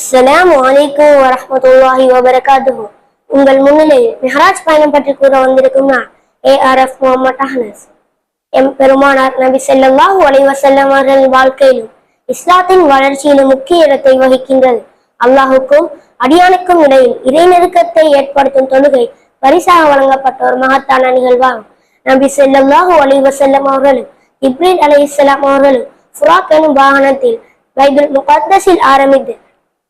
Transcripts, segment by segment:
அஸ்ஸலாமு அலைக்கும் வரஹ்மத்துல்லாஹி வபரகாத்துஹு. உங்கள் முன்னிலையில் மெஹராஜ் பயணம் பற்றி கூற வந்திருக்கும் நான் ARF முகமது அஹ்னஸ். எம் பெருமானார் நபி ஸல்லல்லாஹு அலைஹி வஸல்லம் அவர்களின் வாழ்க்கையிலும் இஸ்லாத்தின் வளர்ச்சியிலும் முக்கிய இடத்தை வகிக்கின்றது. அல்லாஹுக்கும் அடியானுக்கும் இடையில் இறை நெருக்கத்தை ஏற்படுத்தும் தொழுகை பரிசாக வழங்கப்பட்ட ஒரு மகத்தான நிகழ்வாகும். நபி ஸல்லல்லாஹு அலைஹி வஸல்லம் அவர்களும் ஜிப்ரீல் அலைஹிஸ்ஸலாம் அவர்களும் ஃபுராக் எனும் வாகனத்தில் பைத்துல் முகத்தஸில் ஆரம்பித்து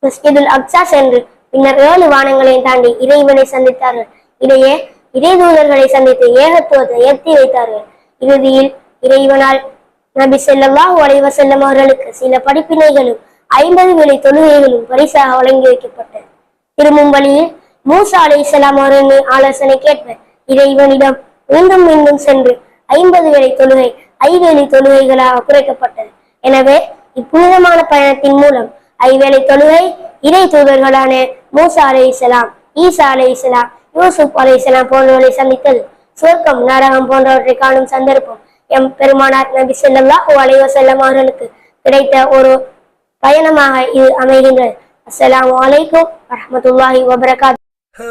மஸ்ஜிதுல் அக்ஸா சென்று பின்னர் 7 வானங்களையும் தாண்டி இறைவனை சந்தித்தார்கள். இடையே இறை தூதர்களை சந்தித்து ஏகத்துவத்தை ஏற்றி வைத்தார்கள். இறுதியில் இறைவனால் நபி ஸல்லல்லாஹு அலைஹி வஸல்லம் அவர்களுக்கு சில படிப்பினைகளும் 50 வேளை தொழுகைகளும் பரிசாக வழங்கி வைக்கப்பட்டது. திரும்பும் வழியில் மூசா அலைஹிஸ்ஸலாம் அவர்களின் ஆலோசனை கேட்ப இறைவனிடம் மீண்டும் மீண்டும் சென்று 50 வேளை தொழுகை 5 வேளை தொழுகைகளாக குறைக்கப்பட்டது. எனவே இப்புனிதமான பயணத்தின் மூலம் 5 வேளை தொழுகை, இறை தூதர்களான மூசா அலைஹிஸ்ஸலாம், ஈசா அலைஹிஸ்ஸலாம், யூசுப் அலைஹிஸ்ஸலாம் போன்றவர்களை சந்தித்தது, சுவர்க்கம், நரகம் போன்றவற்றை காணும் சந்தர்ப்பம் எம் பெருமானார் நபி ஸல்லல்லாஹு அலைஹி வஸல்லம் அவர்களுக்கு கிடைத்த ஒரு பயணமாக இது அமைகின்றது. அஸ்ஸலாமு அலைக்கும் வரஹ்மத்துல்லாஹி வபரகாத்துஹு.